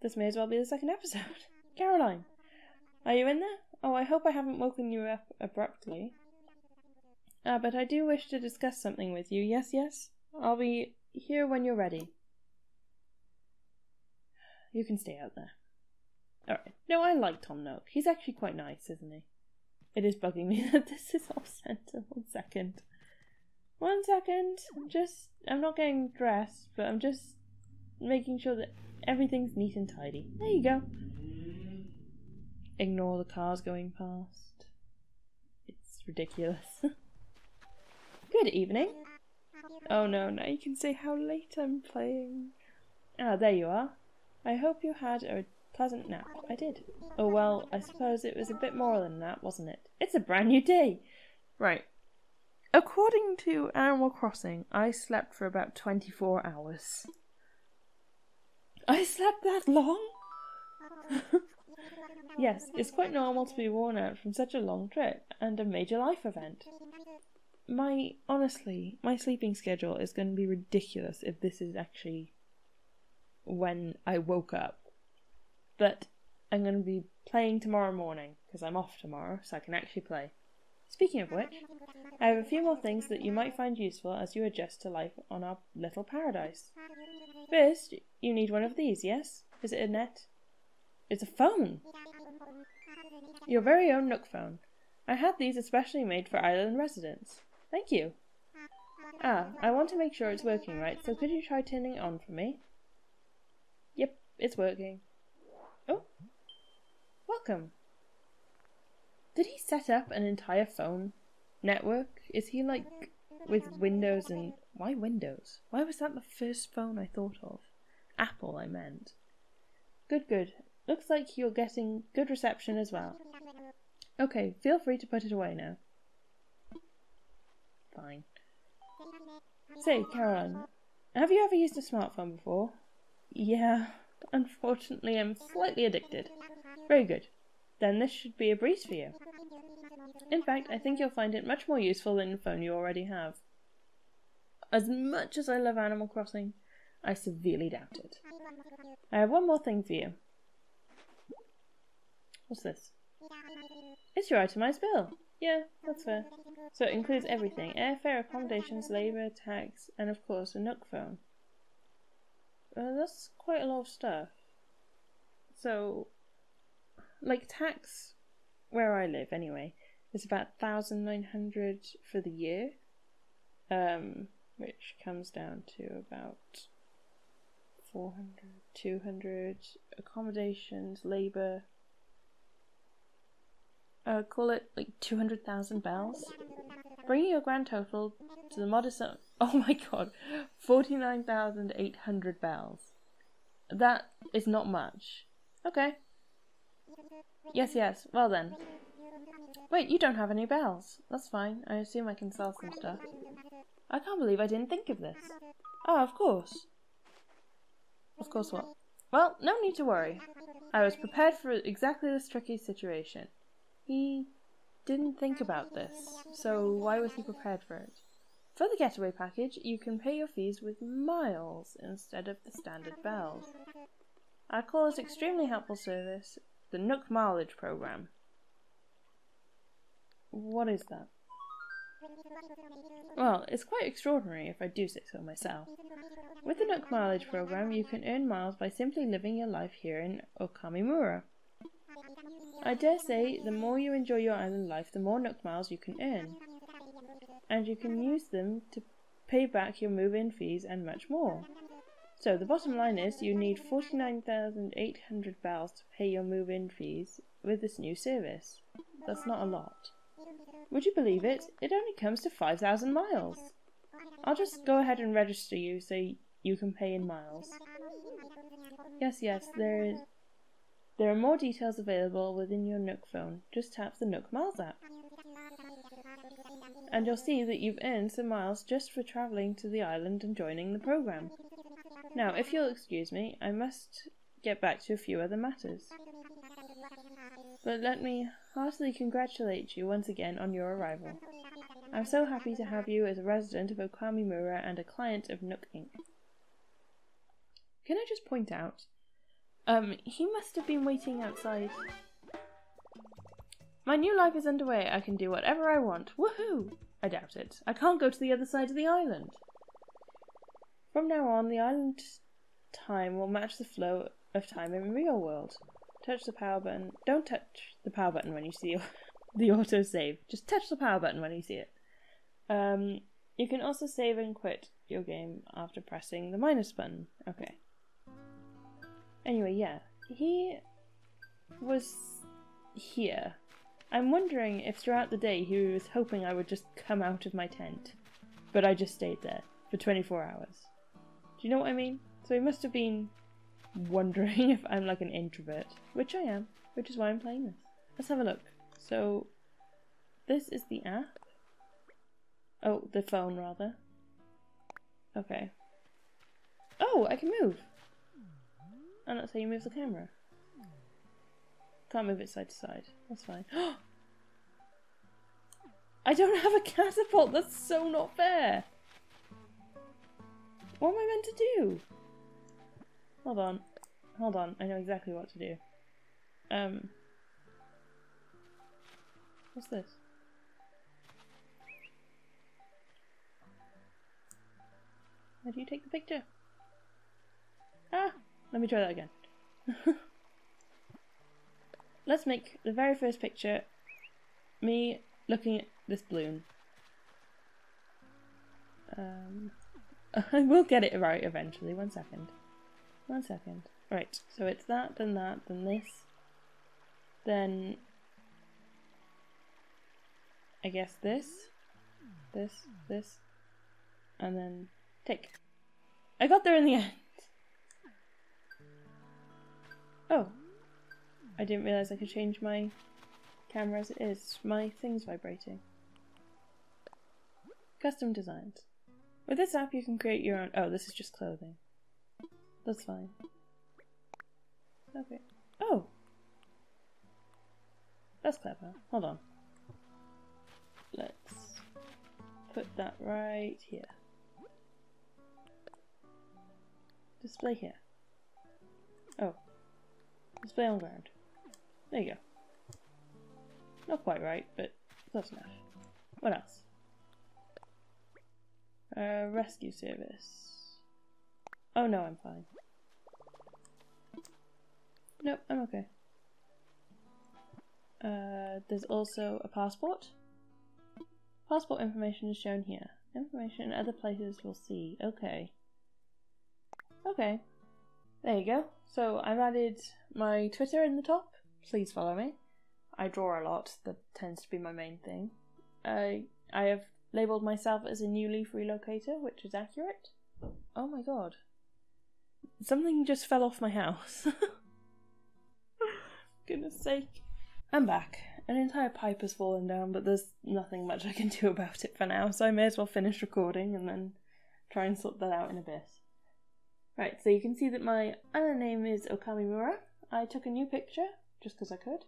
This may as well be the second episode. Caroline, are you in there? Oh, I hope I haven't woken you up abruptly. But I do wish to discuss something with you. Yes? I'll be here when you're ready. You can stay out there. Alright. No, I like Tom Nook. He's actually quite nice, isn't he? It is bugging me that this is off center. 1 second. 1 second. I'm not getting dressed, but I'm just making sure that everything's neat and tidy. There you go. Ignore the cars going past. It's ridiculous. Good evening. Oh no, now you can say how late I'm playing. Ah, there you are. I hope you had a pleasant nap. I did. Oh well, I suppose it was a bit more than that, wasn't it? It's a brand new day. Right. According to Animal Crossing, I slept for about 24 hours. I slept that long? Yes, it's quite normal to be worn out from such a long trip and a major life event. Honestly, my sleeping schedule is going to be ridiculous if this is actually when I woke up. But I'm going to be playing tomorrow morning, because I'm off tomorrow, so I can actually play. Speaking of which, I have a few more things that you might find useful as you adjust to life on our little paradise. First, you need one of these, yes? Is it a net? It's a phone! Your very own Nook phone. I had these especially made for island residents. Thank you. I want to make sure it's working right, so could you try turning it on for me? Yep, it's working. Oh, welcome. Did he set up an entire phone network? Is he like with Windows and... Why Windows? Why was that the first phone I thought of? Apple, I meant. Good. Looks like you're getting good reception as well. Okay, feel free to put it away now. Fine. Say, Caroline, have you ever used a smartphone before? Yeah, unfortunately I'm slightly addicted. Very good. Then this should be a breeze for you. In fact, I think you'll find it much more useful than the phone you already have. As much as I love Animal Crossing, I severely doubt it. I have one more thing for you. What's this? It's your itemized bill. Yeah, that's fair. So it includes everything. Airfare, accommodations, labour, tax, and of course a Nook phone. That's quite a lot of stuff. So, like tax, where I live anyway, is about 1,900 for the year. Which comes down to about 400, 200, accommodations, labour. Call it like 200,000 bells, bringing your grand total to the modest oh my god, 49,800 bells. That is not much. Okay. Yes, well then. Wait, you don't have any bells. That's fine, I assume I can sell some stuff. I can't believe I didn't think of this. Oh, of course. Of course what? Well, no need to worry. I was prepared for exactly this tricky situation. He didn't think about this, so why was he prepared for it? For the getaway package, you can pay your fees with miles instead of the standard bells. I call this extremely helpful service the Nook Mileage Program. What is that? Well, it's quite extraordinary if I do say so myself. With the Nook Mileage Program, you can earn miles by simply living your life here in Okamimura. I dare say the more you enjoy your island life, the more Nook miles you can earn. And you can use them to pay back your move-in fees and much more. So the bottom line is you need 49,800 bells to pay your move-in fees with this new service. That's not a lot. Would you believe it? It only comes to 5,000 miles. I'll just go ahead and register you so you can pay in miles. Yes, there are more details available within your Nook phone. Just tap the Nook Miles app. And you'll see that you've earned some miles just for travelling to the island and joining the program. Now, if you'll excuse me, I must get back to a few other matters. But let me heartily congratulate you once again on your arrival. I'm so happy to have you as a resident of Okamimura and a client of Nook Inc. Can I just point out He must have been waiting outside. My new life is underway. I can do whatever I want. Woohoo! I doubt it. I can't go to the other side of the island. From now on, the island time will match the flow of time in the real world. Touch the power button. Don't touch the power button when you see the autosave. Just touch the power button when you see it. You can also save and quit your game after pressing the minus button. Okay. Anyway, yeah. He was here. I'm wondering if throughout the day he was hoping I would just come out of my tent. But I just stayed there for 24 hours. Do you know what I mean? So he must have been wondering if I'm like an introvert. Which I am. Which is why I'm playing this. Let's have a look. So, this is the app. Oh, the phone rather. Okay. Oh, I can move! And that's how you move the camera. Can't move it side to side. That's fine. I don't have a catapult! That's so not fair! What am I meant to do? Hold on. Hold on. I know exactly what to do. What's this? How do you take the picture? Ah! Let me try that again. Let's make the very first picture me looking at this balloon. I will get it right eventually. 1 second. 1 second. Right, so it's that, then this. Then I guess this, and then tick. I got there in the end! Oh. I didn't realise I could change my camera as it is. My thing's vibrating. Custom designs. With this app you can create your own— oh, this is just clothing. That's fine. Okay. Oh! That's clever. Hold on. Let's put that right here. Display here. Oh. Display on ground. There you go. Not quite right, but close enough. What else? Rescue service. Oh no, I'm fine. Nope, I'm okay. There's also a passport. Passport information is shown here. Information in other places we'll see. Okay. Okay. There you go. So I've added my Twitter in the top. Please follow me. I draw a lot. That tends to be my main thing. I have labelled myself as a New Leaf relocator, which is accurate. Oh my god. Something just fell off my house. Goodness sake. I'm back. An entire pipe has fallen down, but there's nothing much I can do about it for now, so I may as well finish recording and then try and sort that out in a bit. Right, so you can see that my island name is Okamimura. I took a new picture, just because I could,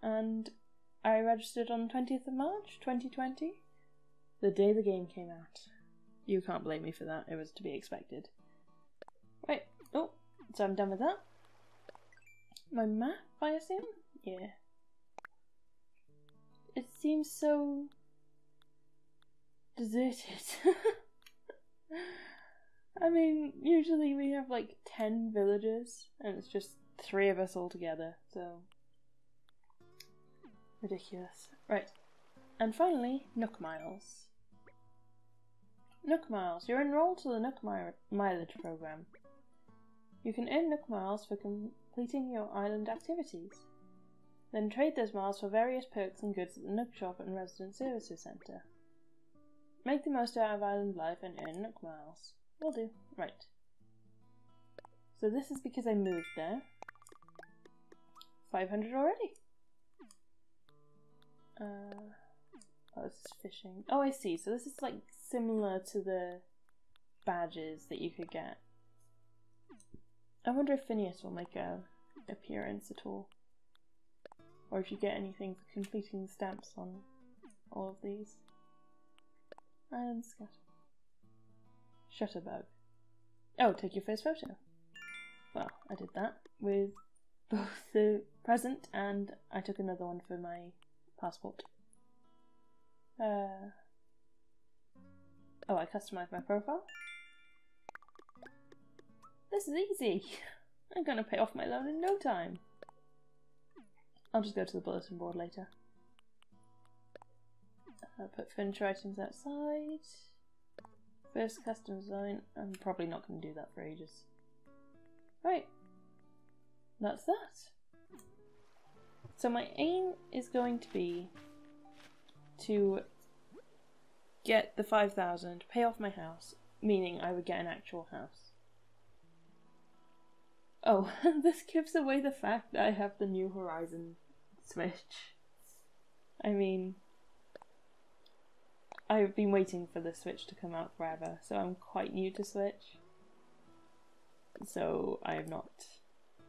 and I registered on 20th of March, 2020, the day the game came out. You can't blame me for that, it was to be expected. Right, oh, so I'm done with that. My map, I assume? Yeah. It seems so deserted. I mean, usually we have like 10 villagers, and it's just 3 of us all together, so ridiculous. Right, and finally, Nook Miles. Nook Miles. You're enrolled to the Nook Mileage program. You can earn Nook Miles for completing your island activities. Then trade those miles for various perks and goods at the Nook Shop and Resident Services Centre. Make the most out of island life and earn Nook Miles. Will do. Right. So this is because I moved there. 500 already. Oh, this is fishing. Oh, I see. So this is like similar to the badges that you could get. I wonder if Phineas will make an appearance at all. Or if you get anything for completing the stamps on all of these. And Shutterbug. Oh, take your first photo. well, I did that with both the present and I took another one for my passport. Oh, I customized my profile. This is easy. I'm gonna pay off my loan in no time. I'll just go to the bulletin board later. I'll put furniture items outside. First custom design. I'm probably not going to do that for ages. Right. That's that. So my aim is going to be to get the 5,000, pay off my house, meaning I would get an actual house. Oh, this gives away the fact that I have the New Horizon Switch. I mean, I've been waiting for the Switch to come out forever, so I'm quite new to Switch. So I am not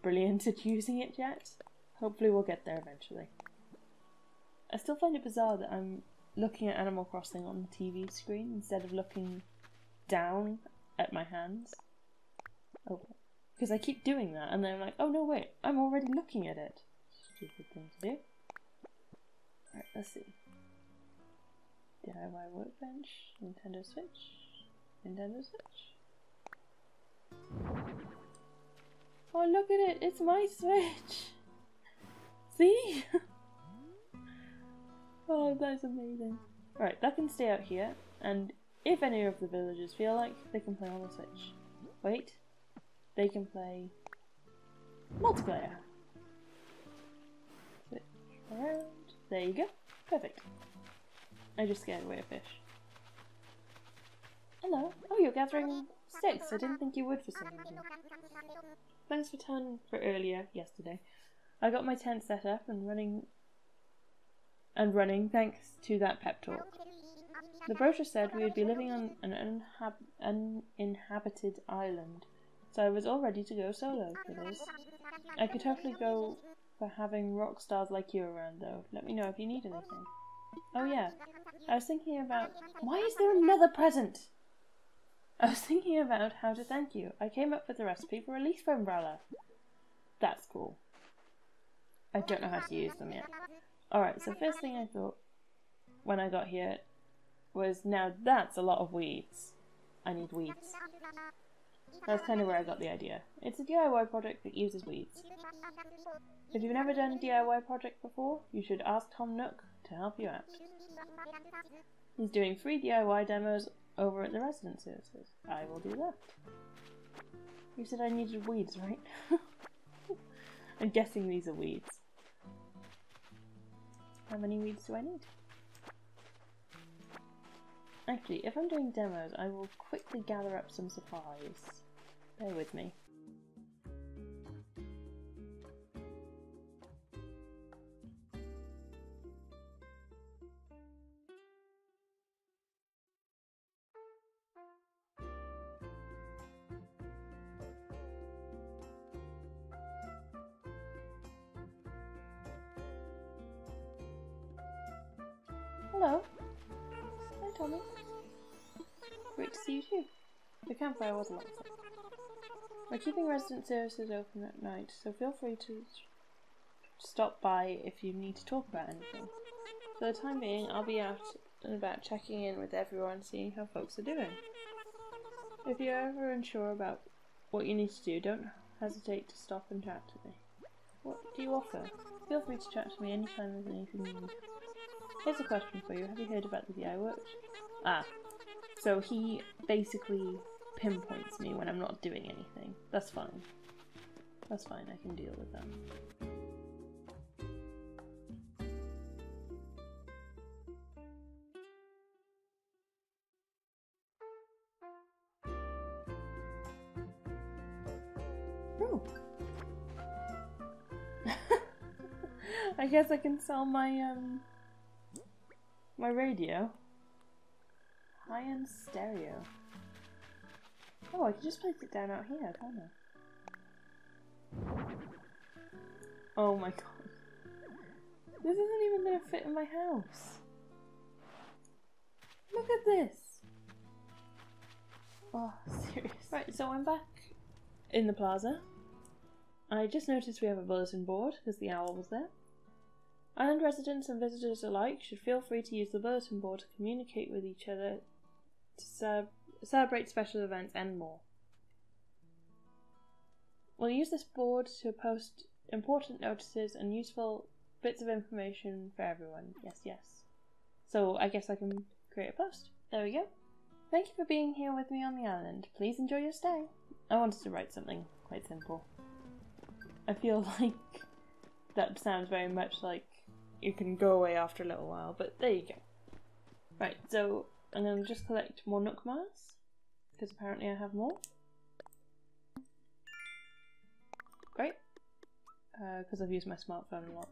brilliant at using it yet. Hopefully we'll get there eventually. I still find it bizarre that I'm looking at Animal Crossing on the TV screen instead of looking down at my hands. Oh, because I keep doing that and then I'm like, oh no wait, I'm already looking at it. Stupid thing to do. Right, let's see. DIY workbench, Nintendo Switch, Nintendo Switch. Oh look at it, it's my Switch! See? Oh, that's amazing. Right, that can stay out here, and if any of the villagers feel like, they can play on the Switch. Wait, they can play multiplayer. Switch around, there you go, perfect. I just scared away a fish. Hello. Oh, you're gathering sticks. I didn't think you would for some reason. Thanks for turning for earlier, yesterday. I got my tent set up and running thanks to that pep talk. The brochure said we would be living on an uninhabited island, so I was all ready to go solo for this. I could totally go for having rock stars like you around though. Let me know if you need anything. Oh yeah, I was thinking about... Why is there another present? I was thinking about how to thank you. I came up with a recipe for a leaf umbrella. That's cool. I don't know how to use them yet. Alright, so first thing I thought when I got here was, now that's a lot of weeds. I need weeds. That's kind of where I got the idea. It's a DIY project that uses weeds. If you've never done a DIY project before, you should ask Tom Nook to help you out. He's doing free DIY demos over at the resident services. I will do that. You said I needed weeds, right? I'm guessing these are weeds. How many weeds do I need? Actually, if I'm doing demos, I will quickly gather up some supplies. Bear with me. Hello. Hi, Tommy. Great to see you too. The campfire was a lot of fun. We're keeping resident services open at night, so feel free to stop by if you need to talk about anything. For the time being, I'll be out and about checking in with everyone, seeing how folks are doing. If you're ever unsure about what you need to do, don't hesitate to stop and chat to me. What do you offer? Feel free to chat to me anytime there's anything you need. Here's a question for you. Have you heard about the VI work? Ah, so he basically pinpoints me when I'm not doing anything. That's fine. That's fine, I can deal with that. Oh. I guess I can sell my my radio. High-end stereo. Oh, I can just place it down out here, can't I? Oh my god. This isn't even going to fit in my house. Look at this. Oh, serious. Right, so I'm back in the plaza. I just noticed we have a bulletin board because the owl was there. Island residents and visitors alike should feel free to use the bulletin board to communicate with each other, to celebrate special events and more. We'll use this board to post important notices and useful bits of information for everyone. Yes, yes. So I guess I can create a post. There we go. Thank you for being here with me on the island. Please enjoy your stay. I wanted to write something quite simple. I feel like that sounds very much like you can go away after a little while, but there you go. Right, so I'm going to just collect more Nook Miles, because apparently I have more. Great, because I've used my smartphone a lot.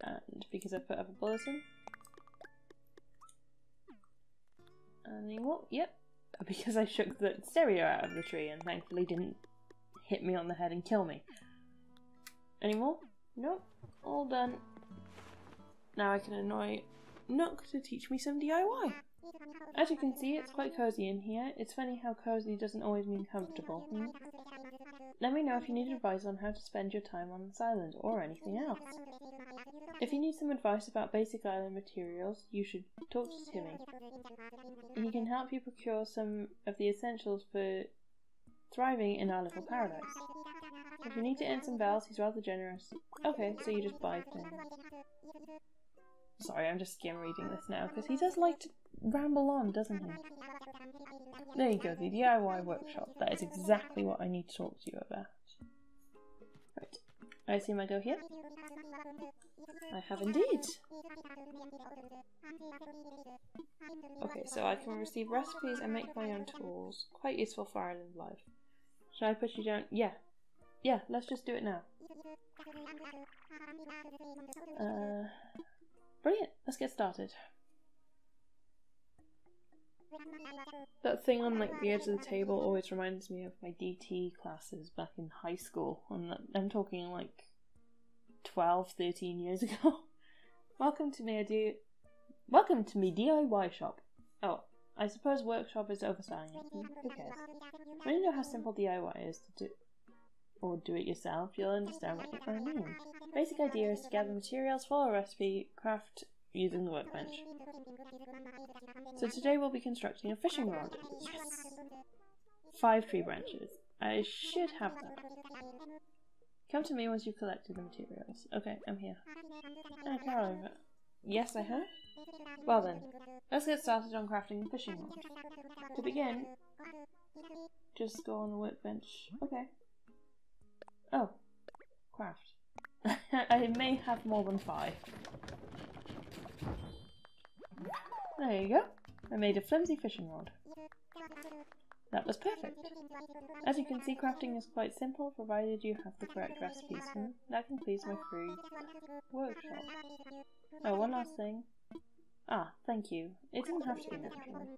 And because I put up a bulletin. And any more? Yep, because I shook the stereo out of the tree and thankfully didn't hit me on the head and kill me. Any more? Nope. All done. Now I can annoy Nook to teach me some DIY. As you can see, it's quite cozy in here. It's funny how cozy doesn't always mean comfortable. Let me know if you need advice on how to spend your time on this island, or anything else. If you need some advice about basic island materials, you should talk to Timmy. He can help you procure some of the essentials for thriving in our little paradise. If you need to earn some bells, he's rather generous. Okay, so you just buy things. Sorry, I'm just skim reading this now, because he does like to ramble on, doesn't he? There you go, the DIY workshop. That is exactly what I need to talk to you about. Right, I assume I go here? I have indeed! Okay, so I can receive recipes and make my own tools. Quite useful for island life. Shall I put you down? Yeah. Yeah, let's just do it now. Brilliant, let's get started. That thing on like the edge of the table always reminds me of my DT classes back in high school. I'm talking like 12, 13 years ago. Welcome to me DIY shop. Oh, I suppose workshop is overselling it. Who cares? When you know how simple DIY is to do, or do it yourself, you'll understand what I mean. Basic idea is to gather materials, follow a recipe, craft using the workbench. So today we'll be constructing a fishing rod. Yes! 5 tree branches. I should have that. Come to me once you've collected the materials. Okay, I'm here. Oh, Caroline. Yes, I have? Well then, let's get started on crafting the fishing rod. To begin, just go on the workbench. Okay. Oh, craft. I may have more than 5. There you go. I made a flimsy fishing rod. That was perfect. As you can see, crafting is quite simple, provided you have the correct recipes. That completes my free workshop. Oh, one last thing. Ah, thank you. It doesn't have to be naturally.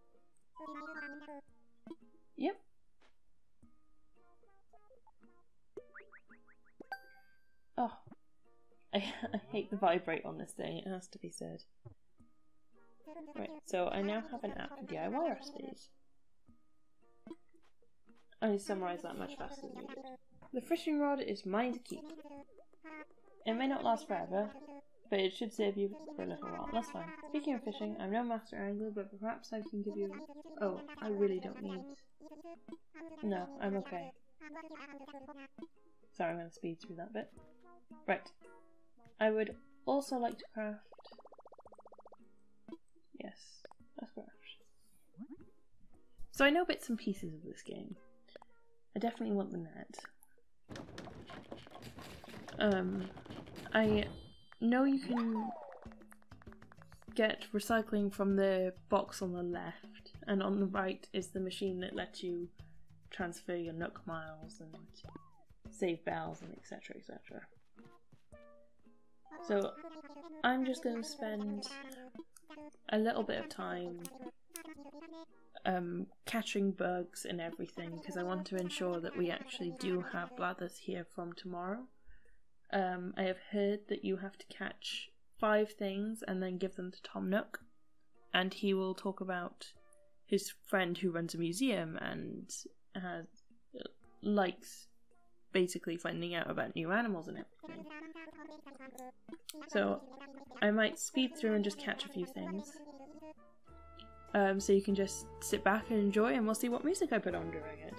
Yep. Oh, I hate the vibrate on this thing, it has to be said. Right, so I now have an app for DIY recipes. I need to summarise that much faster than you did. The fishing rod is mine to keep. It may not last forever, but it should serve you for a little while. That's fine. Speaking of fishing, I'm no master angler, but perhaps I can give you... Oh, I really don't need... No, I'm okay. Sorry, I'm going to speed through that bit. Right. I would also like to craft... Yes, let's craft. So I know bits and pieces of this game. I definitely want the net. I know you can get recycling from the box on the left, and on the right is the machine that lets you transfer your Nook Miles and save bells and etc, etc. So I'm just going to spend a little bit of time catching bugs and everything, because I want to ensure that we actually do have blathers here from tomorrow. I have heard that you have to catch 5 things and then give them to Tom Nook, and he will talk about his friend who runs a museum and likes basically finding out about new animals and everything. So I might speed through and just catch a few things. So you can just sit back and enjoy, and we'll see what music I put on during it.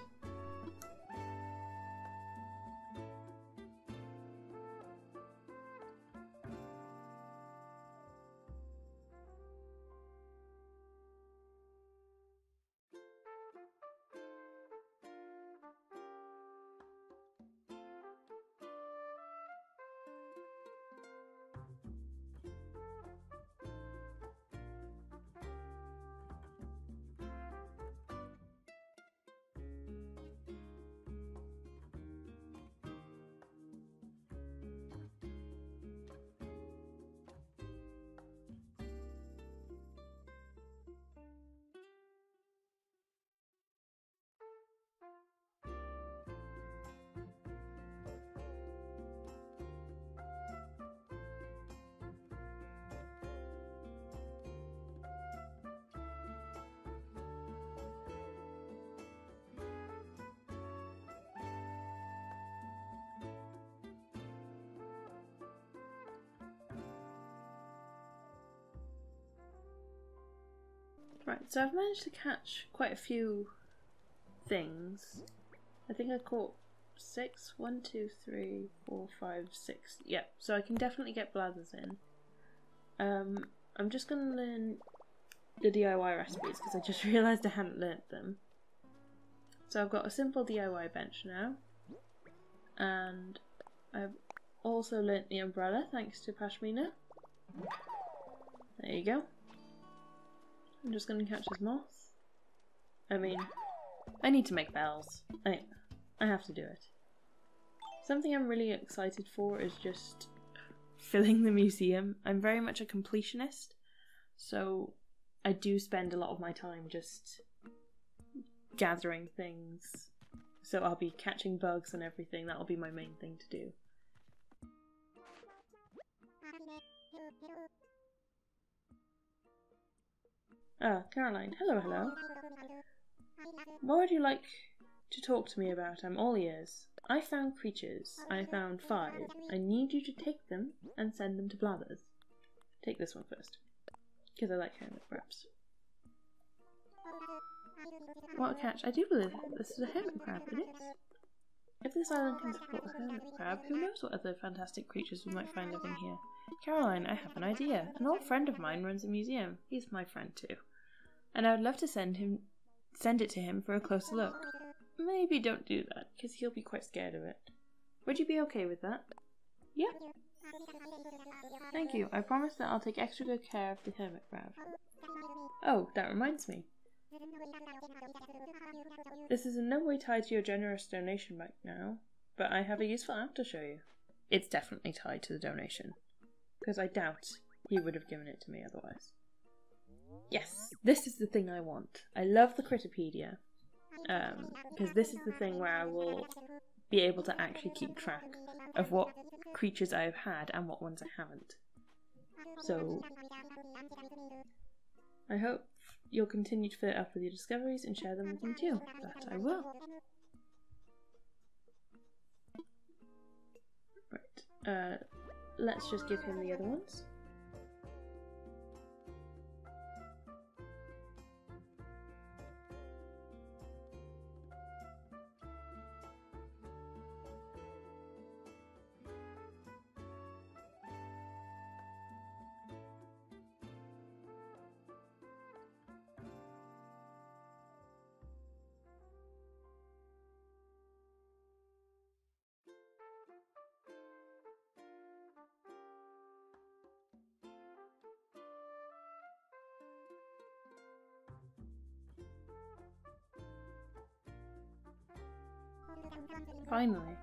Right, so I've managed to catch quite a few things. I think I caught 6. 1, 2, 3, 4, 5, 6. Yeah, so I can definitely get bladders in. I'm just going to learn the DIY recipes because I just realised I hadn't learnt them. So I've got a simple DIY bench now. And I've also learnt the umbrella thanks to Pashmina. There you go. I'm just going to catch his moth. I mean, I need to make bells. I have to do it. Something I'm really excited for is just filling the museum. I'm very much a completionist, so I do spend a lot of my time just gathering things. So I'll be catching bugs and everything. That'll be my main thing to do. Ah, Caroline. Hello, hello. What would you like to talk to me about? I'm all ears. I found creatures. I found 5. I need you to take them and send them to Blathers. Take this one first, because I like hermit crabs. What a catch. I do believe this is a hermit crab, it is. If this island can support a hermit crab, who knows what other fantastic creatures we might find living here. Caroline, I have an idea. An old friend of mine runs a museum. He's my friend too. And I would love to send it to him for a closer look. Maybe don't do that, because he'll be quite scared of it. Would you be okay with that? Yeah. Thank you. I promise that I'll take extra good care of the hermit crab. Oh, that reminds me. This is in no way tied to your generous donation right now, but I have a useful app to show you. It's definitely tied to the donation, because I doubt he would have given it to me otherwise. Yes, this is the thing I want. I love the Critterpedia, because this is the thing where I will be able to actually keep track of what creatures I have had and what ones I haven't. So, I hope you'll continue to fill it up with your discoveries and share them with me too. That I will. Right, let's just give him the other ones. Finally.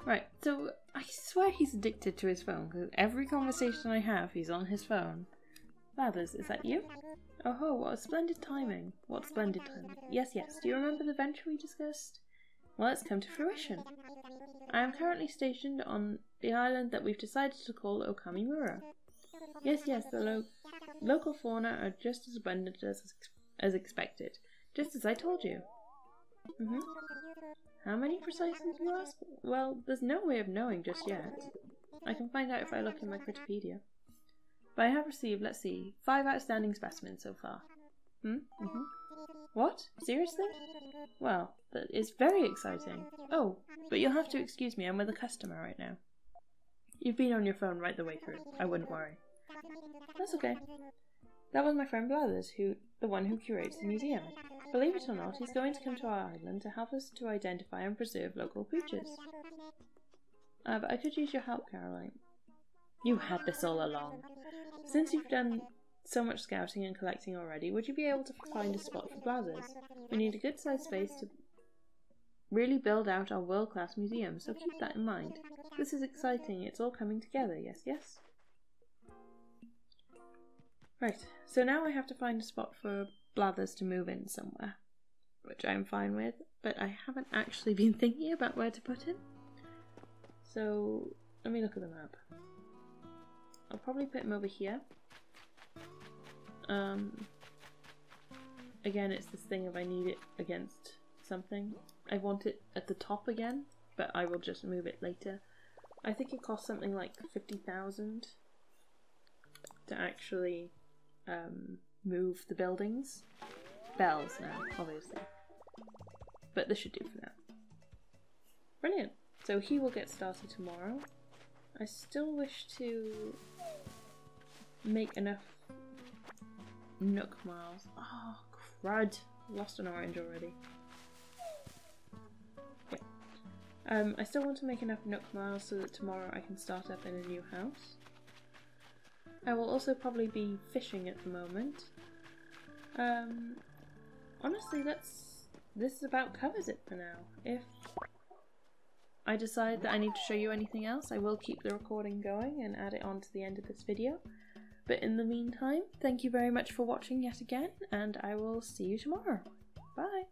Right, so I swear he's addicted to his phone, because every conversation I have, he's on his phone. Blathers, is that you? Oh ho, what a splendid timing. What splendid timing. Yes, yes, do you remember the venture we discussed? Well, it's come to fruition. I am currently stationed on the island that we've decided to call Okamimura. Yes, yes, the local fauna are just as abundant as expected, just as I told you. How many precisely, you ask? Well, there's no way of knowing just yet. I can find out if I look in my Critterpedia. But I have received, let's see, 5 outstanding specimens so far. What? Seriously? Well, that is very exciting. Oh, but you'll have to excuse me, I'm with a customer right now. You've been on your phone right the way through. I wouldn't worry. That's okay. That was my friend Blathers, the one who curates the museum. Believe it or not, he's going to come to our island to help us to identify and preserve local creatures. But I could use your help, Caroline. You had this all along. Since you've done so much scouting and collecting already, would you be able to find a spot for Blathers? We need a good-sized space to really build out our world-class museum, so keep that in mind. This is exciting, it's all coming together, yes? Right, so now I have to find a spot for Blathers to move in somewhere, which I'm fine with, but I haven't actually been thinking about where to put him. So, let me look at the map. I'll probably put him over here. Again, it's this thing of I need it against something. I want it at the top again, but I will just move it later. I think it costs something like 50,000 to actually move the buildings. Bells now, obviously. But this should do for now. Brilliant. So he will get started tomorrow. I still wish to make enough Nook miles. Oh, crud. Lost an orange already. Yeah. I still want to make enough Nook miles so that tomorrow I can start up in a new house. I will also probably be fishing at the moment. Honestly, this about covers it for now. If I decide that I need to show you anything else, I will keep the recording going and add it on to the end of this video. But in the meantime, thank you very much for watching yet again, and I will see you tomorrow. Bye!